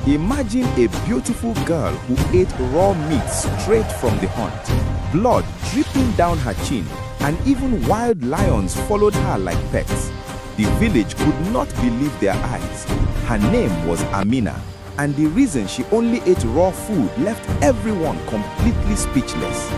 Imagine a beautiful girl who ate raw meat straight from the hunt, blood dripping down her chin, and even wild lions followed her like pets. The village could not believe their eyes. Her name was Amina, and the reason she only ate raw food left everyone completely speechless.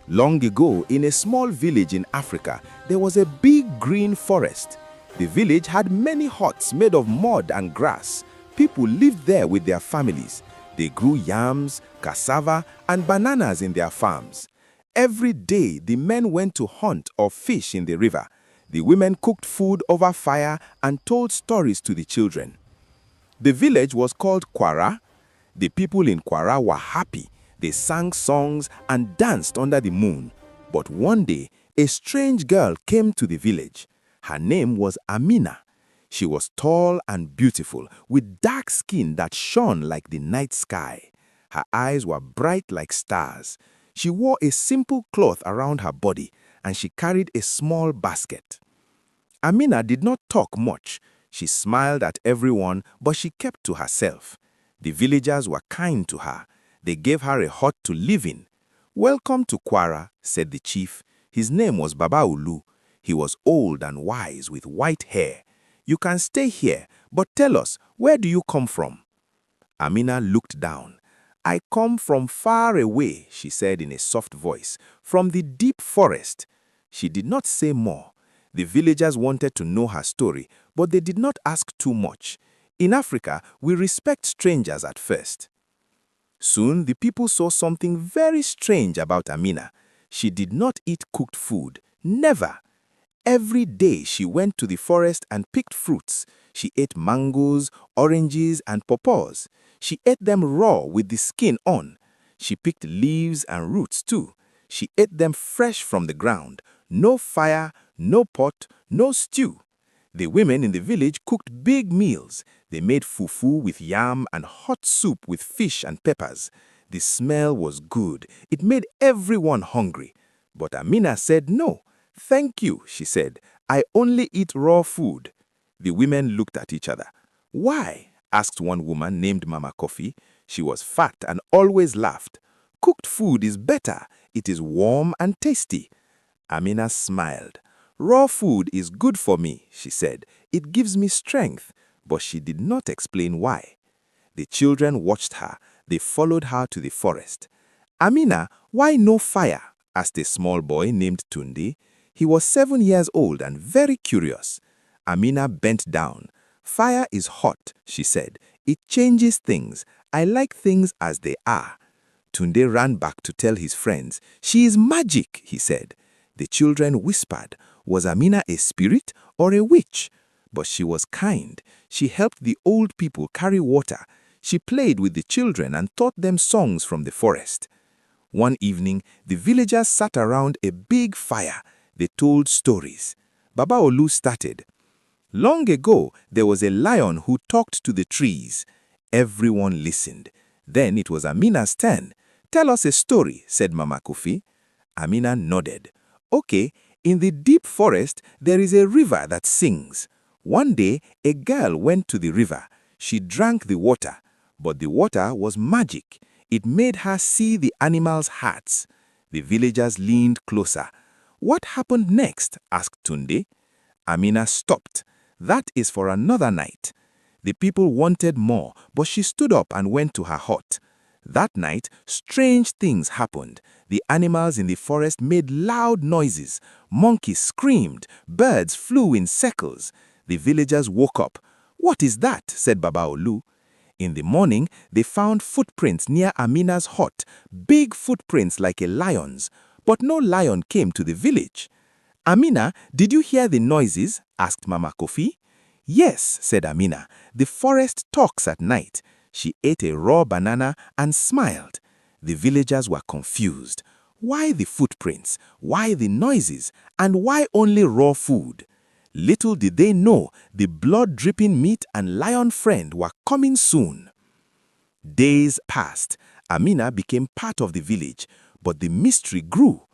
Long ago, in a small village in Africa, there was a big green forest. The village had many huts made of mud and grass. People lived there with their families. They grew yams, cassava, and bananas in their farms. Every day, the men went to hunt or fish in the river. The women cooked food over fire and told stories to the children. The village was called Kwara. The people in Kwara were happy. They sang songs and danced under the moon. But one day, a strange girl came to the village. Her name was Amina. She was tall and beautiful, with dark skin that shone like the night sky. Her eyes were bright like stars. She wore a simple cloth around her body, and she carried a small basket. Amina did not talk much. She smiled at everyone, but she kept to herself. The villagers were kind to her. They gave her a hut to live in. "Welcome to Kwara," said the chief. His name was Baba Ulu. He was old and wise with white hair. "You can stay here, but tell us, where do you come from?" Amina looked down. "I come from far away," she said in a soft voice, "from the deep forest." She did not say more. The villagers wanted to know her story, but they did not ask too much. In Africa, we respect strangers at first. Soon, the people saw something very strange about Amina. She did not eat cooked food. Never. Every day she went to the forest and picked fruits. She ate mangoes, oranges, and pawpaws. She ate them raw with the skin on. She picked leaves and roots too. She ate them fresh from the ground. No fire, no pot, no stew. The women in the village cooked big meals. They made fufu with yam and hot soup with fish and peppers. The smell was good. It made everyone hungry. But Amina said no. "Thank you," she said. "I only eat raw food." The women looked at each other. "Why?" asked one woman named Mama Kofi. She was fat and always laughed. "Cooked food is better. It is warm and tasty." Amina smiled. "Raw food is good for me," she said. "It gives me strength." But she did not explain why. The children watched her. They followed her to the forest. "Amina, why no fire?" asked a small boy named Tunde. He was 7 years old and very curious. Amina bent down. "Fire is hot," she said. "It changes things. I like things as they are." Tunde ran back to tell his friends. "She is magic," he said. The children whispered, was Amina a spirit or a witch? But she was kind. She helped the old people carry water. She played with the children and taught them songs from the forest. One evening, the villagers sat around a big fire. They told stories. Baba Olu started. "Long ago, there was a lion who talked to the trees." Everyone listened. Then it was Amina's turn. "Tell us a story," said Mama Kofi. Amina nodded. "Okay, in the deep forest, there is a river that sings. One day, a girl went to the river. She drank the water, but the water was magic. It made her see the animals' hearts." The villagers leaned closer. "What happened next?" asked Tunde. Amina stopped. "That is for another night." The people wanted more, but she stood up and went to her hut. That night, strange things happened. The animals in the forest made loud noises. Monkeys screamed. Birds flew in circles. The villagers woke up. "What is that?" said Baba Olu. In the morning, they found footprints near Amina's hut, big footprints like a lion's. But no lion came to the village. "Amina, did you hear the noises?" asked Mama Kofi. "Yes," said Amina. "The forest talks at night." She ate a raw banana and smiled. The villagers were confused. Why the footprints? Why the noises? And why only raw food? Little did they know the blood-dripping meat and lion friend were coming soon. Days passed. Amina became part of the village, but the mystery grew.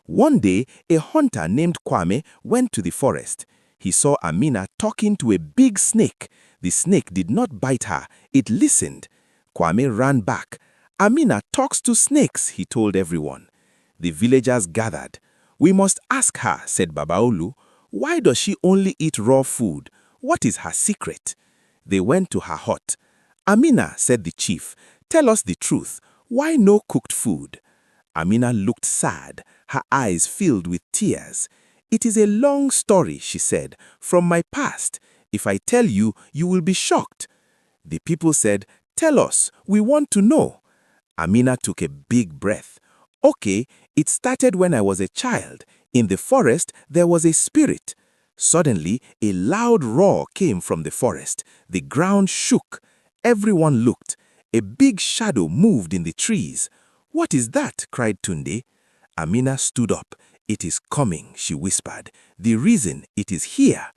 One day, a hunter named Kwame went to the forest. He saw Amina talking to a big snake. The The snake did not bite her, it listened. Kwame ran back. Amina talks to snakes, he told everyone. The villagers gathered. We must ask her, said Babaolu. Why does she only eat raw food? What is her secret? They went to her hut. Amina, said the chief, tell us the truth. Why no cooked food? Amina looked sad, her eyes filled with tears. It is a long story, she said, from my past. If I tell you, you will be shocked. The people said, tell us, we want to know. Amina took a big breath. Okay, it started when I was a child. In the forest, there was a spirit. Suddenly, a loud roar came from the forest. The ground shook. Everyone looked. A big shadow moved in the trees. What is that? Cried Tunde. Amina stood up. It is coming, she whispered. The reason it is here.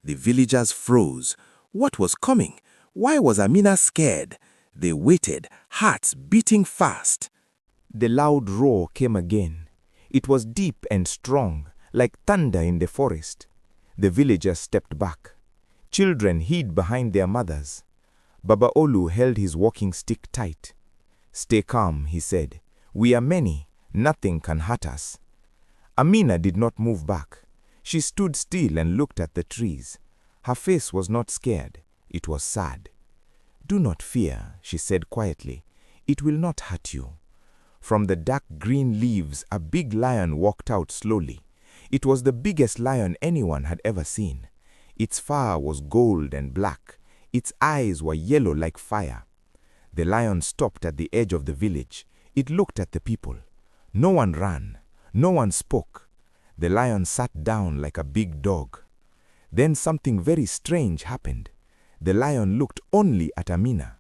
The villagers froze. What was coming? Why was Amina scared? They waited, hearts beating fast. The loud roar came again. It was deep and strong, like thunder in the forest. The villagers stepped back. Children hid behind their mothers. Babaolu held his walking stick tight. Stay calm, he said. We are many. Nothing can hurt us. Amina did not move back. She stood still and looked at the trees. Her face was not scared. It was sad. Do not fear, she said quietly. It will not hurt you. From the dark green leaves, a big lion walked out slowly. It was the biggest lion anyone had ever seen. Its fur was gold and black. Its eyes were yellow like fire. The lion stopped at the edge of the village. It looked at the people. No one ran. No one spoke. The lion sat down like a big dog. Then something very strange happened. The lion looked only at Amina.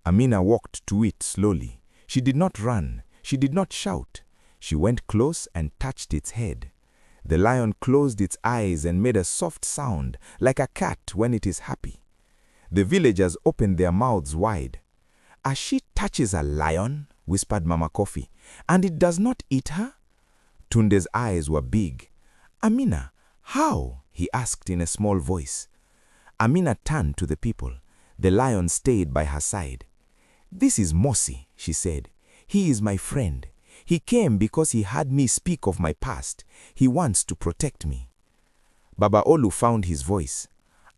Amina walked to it slowly. She did not run. She did not shout. She went close and touched its head. The lion closed its eyes and made a soft sound, like a cat when it is happy. The villagers opened their mouths wide. As she touches a lion, whispered Mama Kofi, and it does not eat her? Tunde's eyes were big. Amina, how? He asked in a small voice. Amina turned to the people. The lion stayed by her side. This is Mosi, she said. He is my friend. He came because he heard me speak of my past. He wants to protect me. Babaolu found his voice.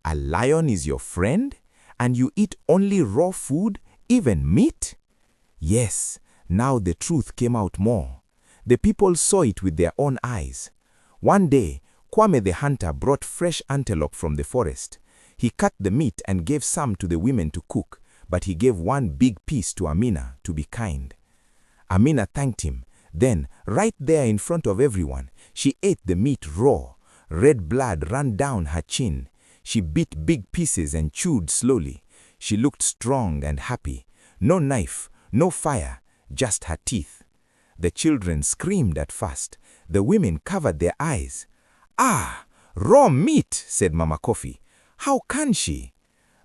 A lion is your friend? And you eat only raw food, even meat? Yes, now the truth came out more. The people saw it with their own eyes. One day, Kwame the hunter brought fresh antelope from the forest. He cut the meat and gave some to the women to cook, but he gave one big piece to Amina to be kind. Amina thanked him. Then, right there in front of everyone, she ate the meat raw. Red blood ran down her chin. She bit big pieces and chewed slowly. She looked strong and happy. No knife, no fire, just her teeth. The children screamed at first. The women covered their eyes. Ah, raw meat, said Mama Kofi. How can she?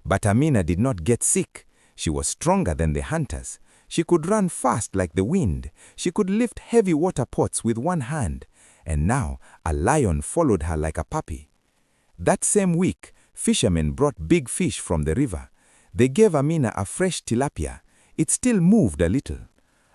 But Amina did not get sick. She was stronger than the hunters. She could run fast like the wind. She could lift heavy water pots with one hand. And now a lion followed her like a puppy. That same week, fishermen brought big fish from the river. They gave Amina a fresh tilapia. It still moved a little.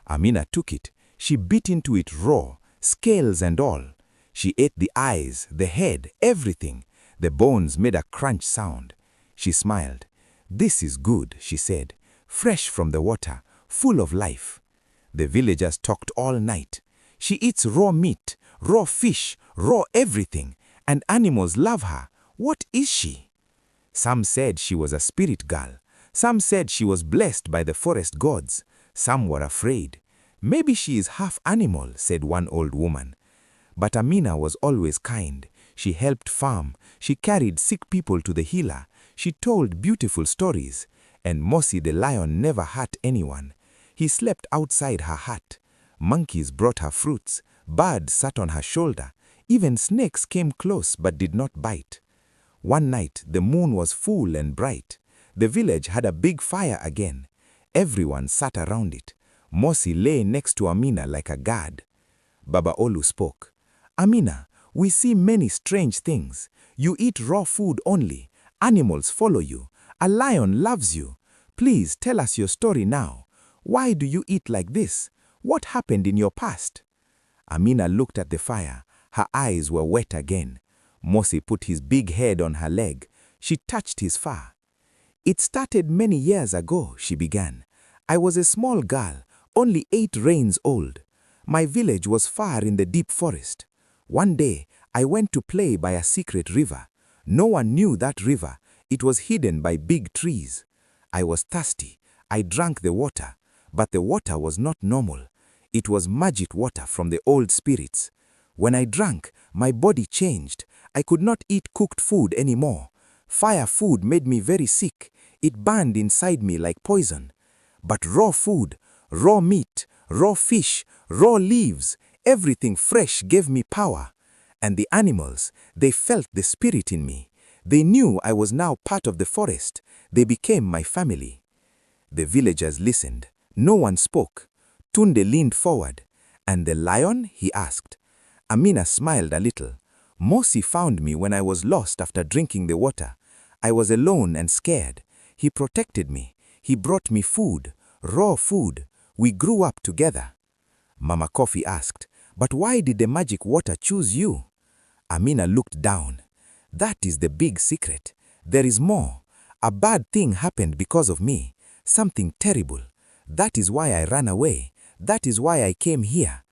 Amina took it. She bit into it raw, scales and all. She ate the eyes, the head, everything. The bones made a crunch sound. She smiled. This is good, she said. Fresh from the water, full of life. The villagers talked all night. She eats raw meat, raw fish, raw everything. And animals love her. What is she? Some said she was a spirit girl. Some said she was blessed by the forest gods. Some were afraid. Maybe she is half animal, said one old woman. But Amina was always kind. She helped farm. She carried sick people to the healer. She told beautiful stories. And Mosi the lion never hurt anyone. He slept outside her hut. Monkeys brought her fruits. Birds sat on her shoulder. Even snakes came close but did not bite. One night, the moon was full and bright. The village had a big fire again. Everyone sat around it. Mosi lay next to Amina like a guard. Babaolu spoke. Amina, we see many strange things. You eat raw food only. Animals follow you. A lion loves you. Please tell us your story now. Why do you eat like this? What happened in your past?" Amina looked at the fire. Her eyes were wet again. Mosi put his big head on her leg. She touched his fur. "It started many years ago," she began. "I was a small girl, only 8 reigns old. My village was far in the deep forest. One day, I went to play by a secret river. No one knew that river. It was hidden by big trees. I was thirsty. I drank the water, but the water was not normal. It was magic water from the old spirits. When I drank, my body changed. I could not eat cooked food anymore. Fire food made me very sick. It burned inside me like poison. But raw food, raw meat, raw fish, raw leaves, everything fresh gave me power. And the animals, they felt the spirit in me. They knew I was now part of the forest. They became my family." The villagers listened. No one spoke. Tunde leaned forward. "And the lion?" he asked. Amina smiled a little. "Mosi found me when I was lost after drinking the water. I was alone and scared. He protected me. He brought me food, raw food. We grew up together." Mama Coffee asked, "But why did the magic water choose you?" Amina looked down. "That is the big secret. There is more. A bad thing happened because of me. Something terrible. That is why I ran away. That is why I came here."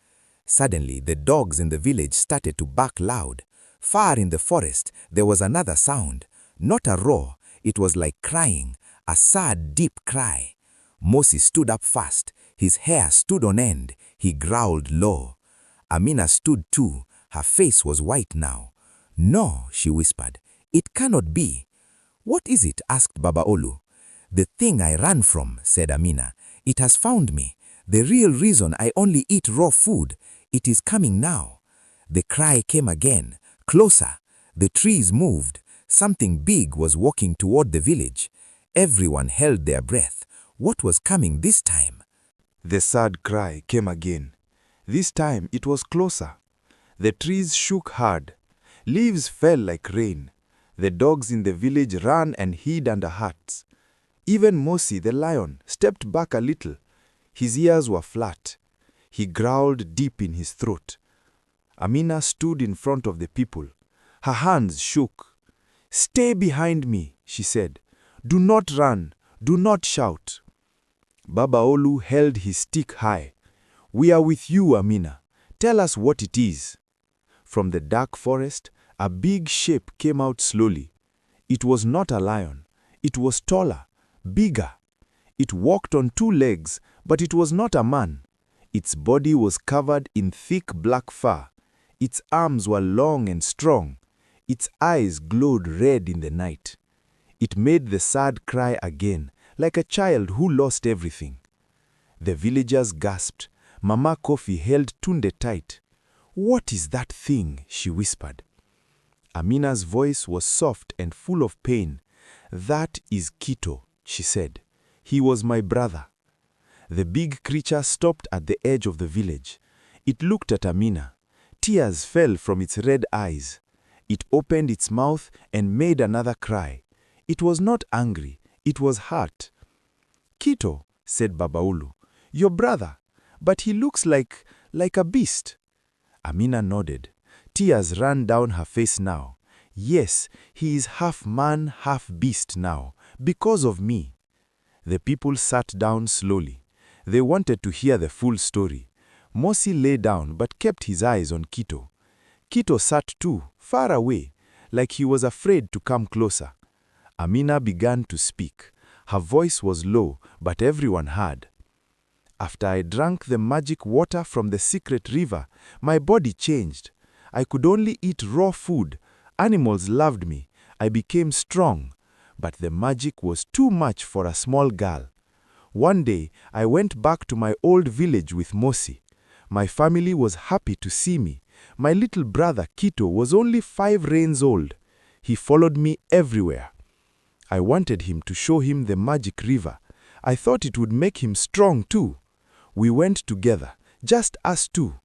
Suddenly, the dogs in the village started to bark loud. Far in the forest, there was another sound. Not a roar. It was like crying, a sad, deep cry. Mosi stood up fast. His hair stood on end. He growled low. Amina stood too. Her face was white now. "No," she whispered. "It cannot be." "What is it?" asked Baba Olu. "The thing I ran from," said Amina. "It has found me. The real reason I only eat raw food. It is coming now." The cry came again, closer. The trees moved. Something big was walking toward the village. Everyone held their breath. What was coming this time? The sad cry came again. This time it was closer. The trees shook hard. Leaves fell like rain. The dogs in the village ran and hid under huts. Even Mosi the lion stepped back a little. His ears were flat. He growled deep in his throat. Amina stood in front of the people. Her hands shook. "Stay behind me," she said. "Do not run. Do not shout." Baba Olu held his stick high. "We are with you, Amina. Tell us what it is." From the dark forest, a big shape came out slowly. It was not a lion. It was taller, bigger. It walked on 2 legs, but it was not a man. Its body was covered in thick black fur. Its arms were long and strong. Its eyes glowed red in the night. It made the sad cry again, like a child who lost everything. The villagers gasped. Mama Coffee held Tunde tight. "What is that thing?" she whispered. Amina's voice was soft and full of pain. "That is Kito," she said. "He was my brother." The big creature stopped at the edge of the village. It looked at Amina. Tears fell from its red eyes. It opened its mouth and made another cry. It was not angry. It was hurt. "Kito," said Baba Olu, "your brother, but he looks like a beast." Amina nodded. Tears ran down her face now. "Yes, he is half man, half beast now, because of me." The people sat down slowly. They wanted to hear the full story. Mosi lay down but kept his eyes on Kito. Kito sat too, far away, like he was afraid to come closer. Amina began to speak. Her voice was low, but everyone heard. "After I drank the magic water from the secret river, my body changed. I could only eat raw food. Animals loved me. I became strong. But the magic was too much for a small girl. One day, I went back to my old village with Mosi. My family was happy to see me. My little brother Kito was only 5 reigns old. He followed me everywhere. I wanted him to show him the magic river. I thought it would make him strong too. We went together, just us two.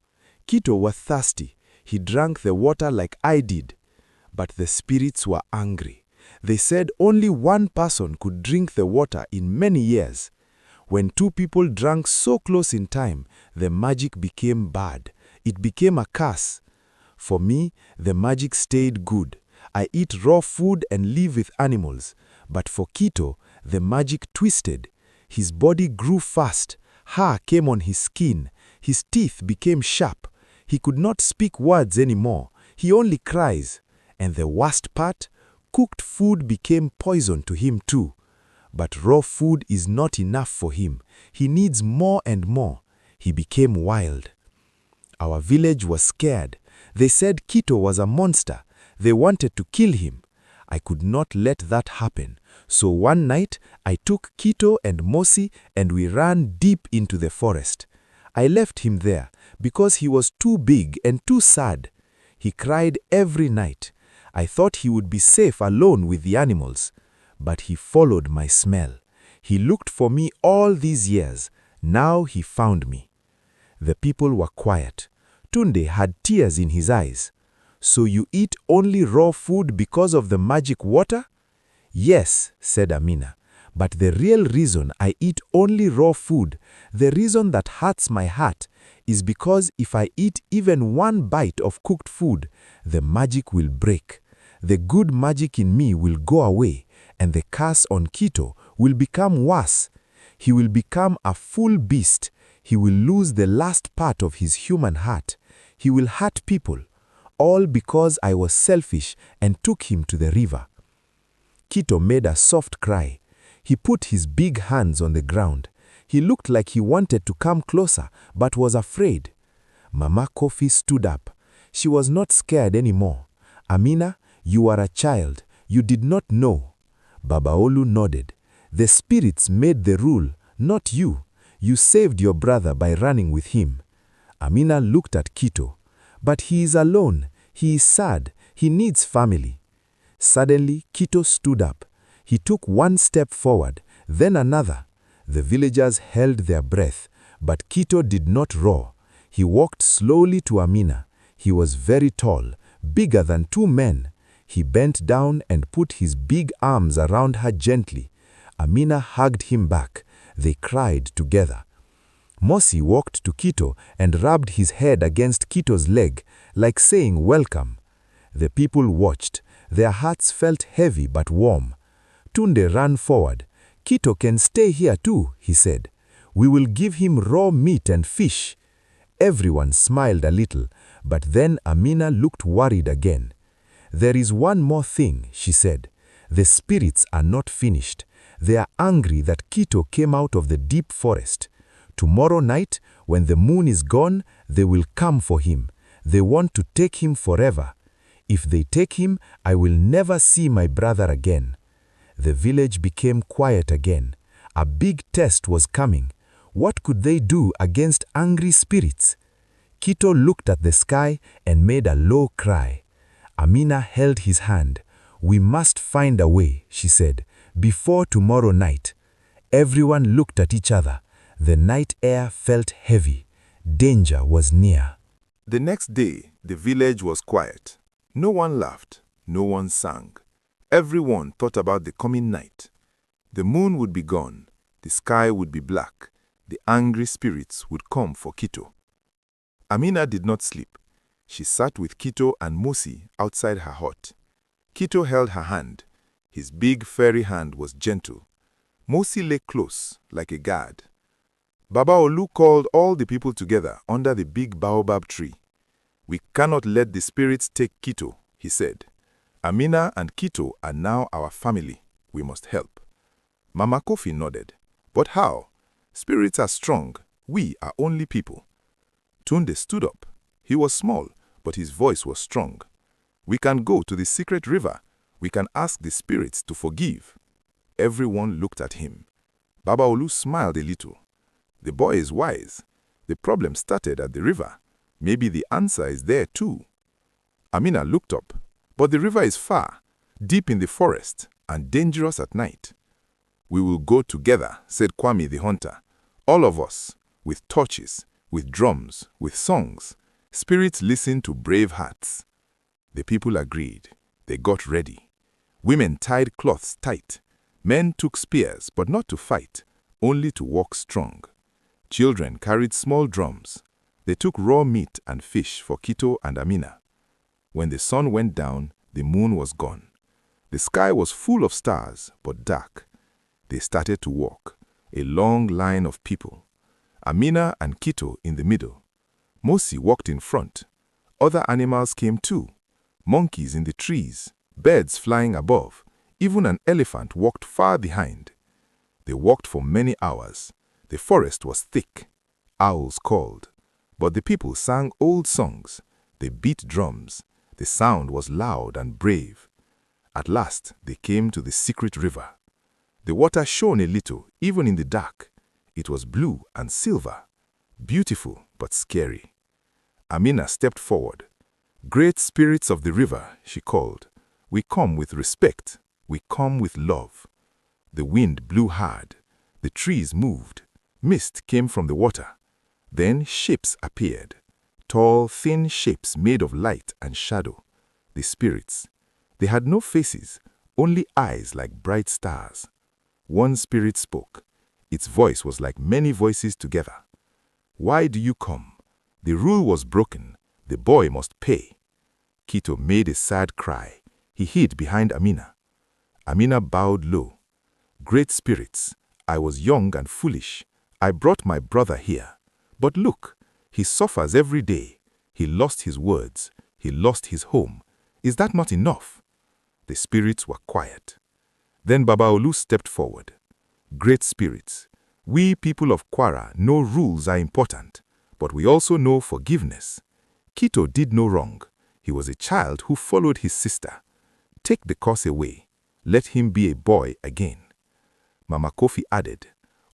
Kito was thirsty. He drank the water like I did. But the spirits were angry. They said only one person could drink the water in many years. When two people drank so close in time, the magic became bad. It became a curse. For me, the magic stayed good. I eat raw food and live with animals. But for Kito, the magic twisted. His body grew fast. Hair came on his skin. His teeth became sharp. He could not speak words anymore. He only cries. And the worst part, cooked food became poison to him too. But raw food is not enough for him. He needs more and more. He became wild. Our village was scared. They said Kito was a monster. They wanted to kill him. I could not let that happen. So one night, I took Kito and Mosi and we ran deep into the forest. I left him there because he was too big and too sad. He cried every night. I thought he would be safe alone with the animals. But he followed my smell. He looked for me all these years. Now he found me. The people were quiet. Tunde had tears in his eyes. So you eat only raw food because of the magic water? Yes, said Amina. But the real reason I eat only raw food, the reason that hurts my heart, is because if I eat even one bite of cooked food, the magic will break. The good magic in me will go away, and the curse on Kito will become worse. He will become a full beast. He will lose the last part of his human heart. He will hurt people, all because I was selfish and took him to the river. Kito made a soft cry. He put his big hands on the ground. He looked like he wanted to come closer, but was afraid. Mama Kofi stood up. She was not scared anymore. Amina, you are a child. You did not know. Baba Olu nodded. The spirits made the rule, not you. You saved your brother by running with him. Amina looked at Kito. But he is alone. He is sad. He needs family. Suddenly, Kito stood up. He took one step forward, then another. The villagers held their breath, but Kito did not roar. He walked slowly to Amina. He was very tall, bigger than two men. He bent down and put his big arms around her gently. Amina hugged him back. They cried together. Mosi walked to Kito and rubbed his head against Kito's leg, like saying welcome. The people watched. Their hearts felt heavy but warm. Tunde ran forward. Kito can stay here too, he said. We will give him raw meat and fish. Everyone smiled a little, but then Amina looked worried again. There is one more thing, she said. The spirits are not finished. They are angry that Kito came out of the deep forest. Tomorrow night, when the moon is gone, they will come for him. They want to take him forever. If they take him, I will never see my brother again. The village became quiet again. A big test was coming. What could they do against angry spirits? Kito looked at the sky and made a low cry. Amina held his hand. We must find a way, she said, before tomorrow night. Everyone looked at each other. The night air felt heavy. Danger was near. The next day, the village was quiet. No one laughed. No one sang. Everyone thought about the coming night. The moon would be gone. The sky would be black. The angry spirits would come for Kito. Amina did not sleep. She sat with Kito and Mosi outside her hut. Kito held her hand. His big furry hand was gentle. Mosi lay close, like a guard. Baba Olu called all the people together under the big baobab tree. We cannot let the spirits take Kito, he said. Amina and Kito are now our family. We must help. Mama Kofi nodded. But how? Spirits are strong. We are only people. Tunde stood up. He was small, but his voice was strong. We can go to the secret river. We can ask the spirits to forgive. Everyone looked at him. Baba Olu smiled a little. The boy is wise. The problem started at the river. Maybe the answer is there too. Amina looked up. But the river is far, deep in the forest, and dangerous at night. We will go together, said Kwame the hunter. All of us, with torches, with drums, with songs. Spirits listen to brave hearts. The people agreed. They got ready. Women tied cloths tight. Men took spears, but not to fight, only to walk strong. Children carried small drums. They took raw meat and fish for Kito and Amina. When the sun went down, the moon was gone. The sky was full of stars, but dark. They started to walk, a long line of people. Amina and Kito in the middle. Mosi walked in front. Other animals came too. Monkeys in the trees, birds flying above. Even an elephant walked far behind. They walked for many hours. The forest was thick. Owls called. But the people sang old songs. They beat drums. The sound was loud and brave. At last, they came to the secret river. The water shone a little, even in the dark. It was blue and silver. Beautiful, but scary. Amina stepped forward. "Great spirits of the river," she called. "We come with respect. We come with love." The wind blew hard. The trees moved. Mist came from the water. Then shapes appeared. Tall, thin shapes made of light and shadow. The spirits. They had no faces, only eyes like bright stars. One spirit spoke. Its voice was like many voices together. "Why do you come? The rule was broken. The boy must pay." Kito made a sad cry. He hid behind Amina. Amina bowed low. "Great spirits, I was young and foolish. I brought my brother here. But look, he suffers every day. He lost his words. He lost his home. Is that not enough?" The spirits were quiet. Then Babaolu stepped forward. "Great spirits, we people of Kwara know rules are important, but we also know forgiveness. Kito did no wrong. He was a child who followed his sister. Take the curse away. Let him be a boy again." Mama Kofi added,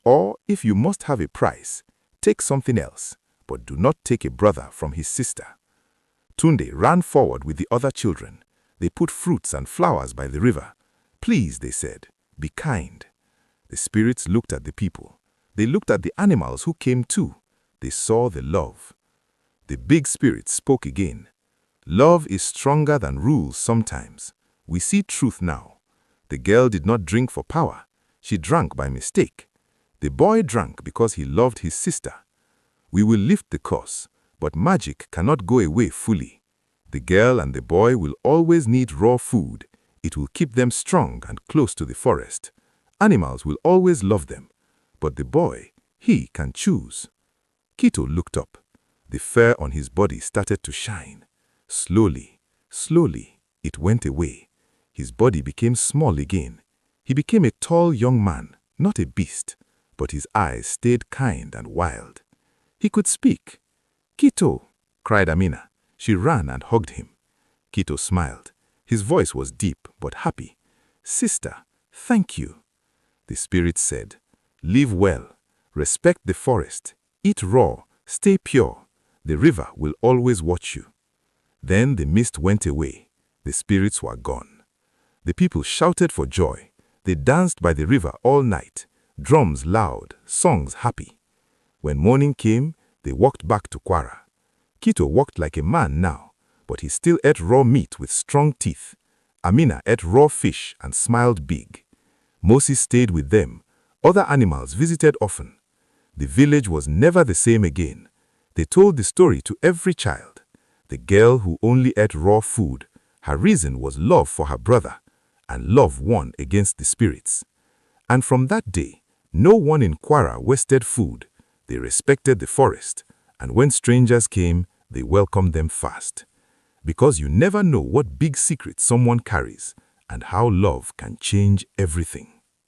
"Or if you must have a price, take something else, but do not take a brother from his sister." Tunde ran forward with the other children. They put fruits and flowers by the river. "Please," they said, "be kind." The spirits looked at the people. They looked at the animals who came too. They saw the love. The big spirit spoke again. "Love is stronger than rules sometimes. We see truth now. The girl did not drink for power. She drank by mistake. The boy drank because he loved his sister. We will lift the curse, but magic cannot go away fully. The girl and the boy will always need raw food. It will keep them strong and close to the forest. Animals will always love them. But the boy, he can choose." Kito looked up. The fur on his body started to shine. Slowly, slowly, it went away. His body became small again. He became a tall young man, not a beast, but his eyes stayed kind and wild. He could speak. "Kito!" cried Amina. She ran and hugged him. Kito smiled. His voice was deep but happy. "Sister, thank you." The spirit said, "Live well, respect the forest, eat raw, stay pure. The river will always watch you." Then the mist went away. The spirits were gone. The people shouted for joy. They danced by the river all night, drums loud, songs happy. When morning came, they walked back to Kwara. Kito walked like a man now, but he still ate raw meat with strong teeth. Amina ate raw fish and smiled big. Mosi stayed with them. Other animals visited often. The village was never the same again. They told the story to every child. The girl who only ate raw food, her reason was love for her brother, and love won against the spirits. And from that day, no one in Kwara wasted food. They respected the forest, and when strangers came, they welcomed them fast. Because you never know what big secret someone carries, and how love can change everything.